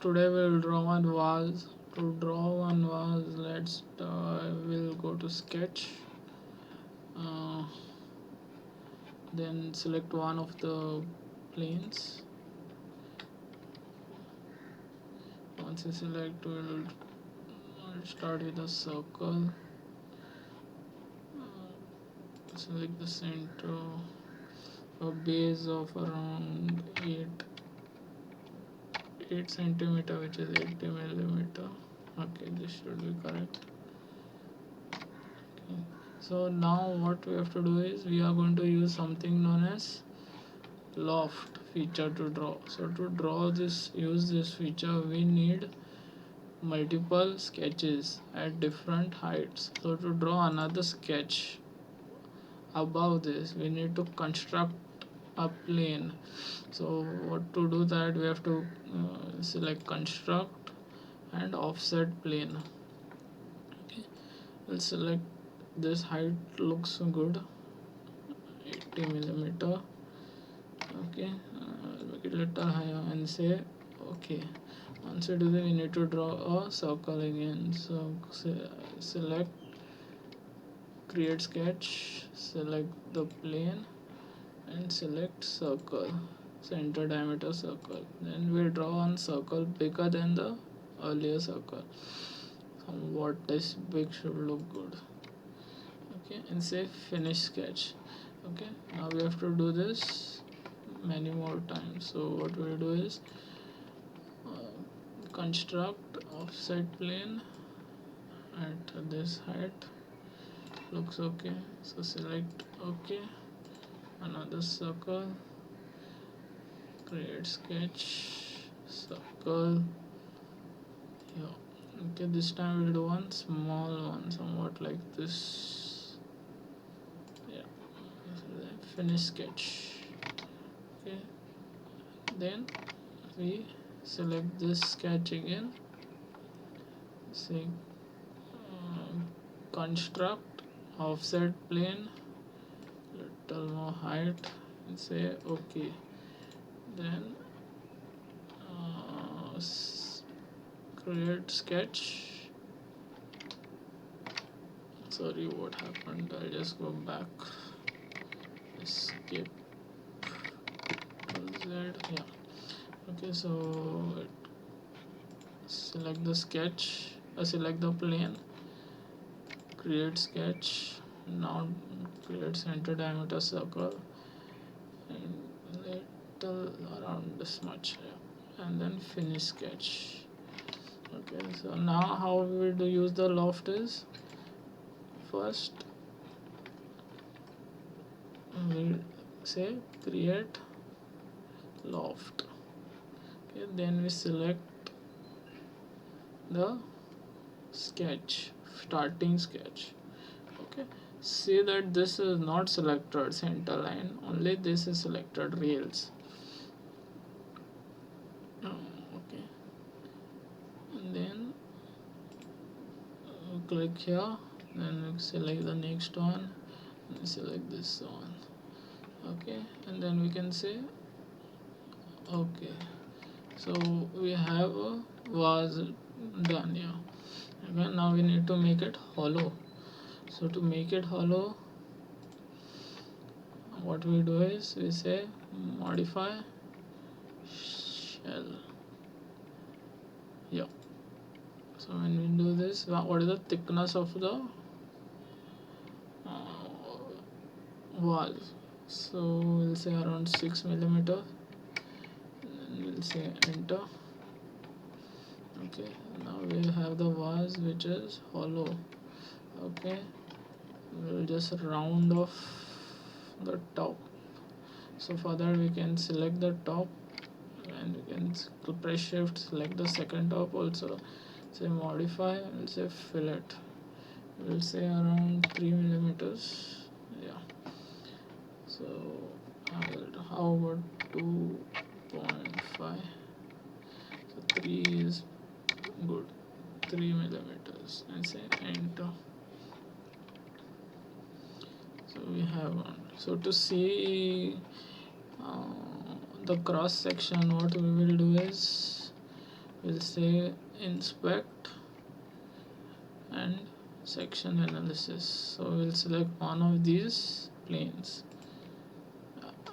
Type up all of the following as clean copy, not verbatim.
today we'll draw one vase. To draw one vase, we'll go to sketch, uh, then select one of the planes. Once you select, we'll start with a circle, select the center, a base of around 8 centimeter, which is 80 millimeter. Okay, this should be correct. Okay. So now what we have to do is we are going to use something known as loft feature to draw. So to draw this, use this feature, we need multiple sketches at different heights. So to draw another sketch above this, we need to construct a plane. So what to do that, we have to select construct and offset plane. Okay, we'll select this height, looks good, 80 millimeter. Okay, make it a little higher and say okay. Once you do that, we need to draw a circle again. So select create sketch, select the plane and select circle, center diameter circle. Then we'll draw one circle bigger than the earlier circle. Somewhat this big should look good. Okay, and say finish sketch. Okay, now we have to do this many more times. So what we'll do is construct offset plane at this height, looks okay. So select okay, another circle, create sketch, circle. Yeah. Okay, this time we'll do one small one, somewhat like this. Yeah, finish sketch. Okay, then we select this sketch again, say construct offset plane, little more height and say okay. Then create sketch. Sorry, what happened? I'll just go back, escape Z. Yeah, okay, so select the sketch, select the plane, create sketch. Now create center diameter circle and little around this much, yeah. And then finish sketch. Okay, so now how we will use the loft is, first we'll say create loft. Okay, then we select the sketch, starting sketch. Okay, see that this is not selected center line, only this is selected rails. Okay, and then click here, then we select the next one and select this one. Okay, and then we can say okay. So we have a vase done here. Okay, now we need to make it hollow. So to make it hollow, what we do is we say modify shell. Yeah, so when we do this, what is the thickness of the vase? So we'll say around 6 millimeter, and then we'll say enter. Okay, now we have the vase which is hollow. Okay, we'll just round off the top. So for that we can select the top and we can press shift, select the second top also, say modify and say fillet. We'll say around 3 millimeters. Yeah, so how about 2.5? So 3 is good, 3 millimeters, and say enter. So we have one. So to see the cross section, what we will do is we'll say inspect and section analysis. So we'll select one of these planes,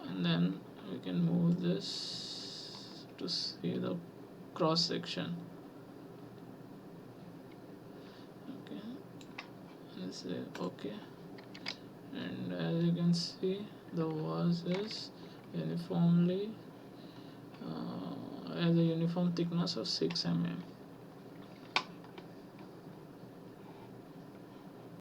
and then we can move this to see the cross section. Okay, and say okay, and as you can see, the vase is uniformly has a uniform thickness of 6 mm.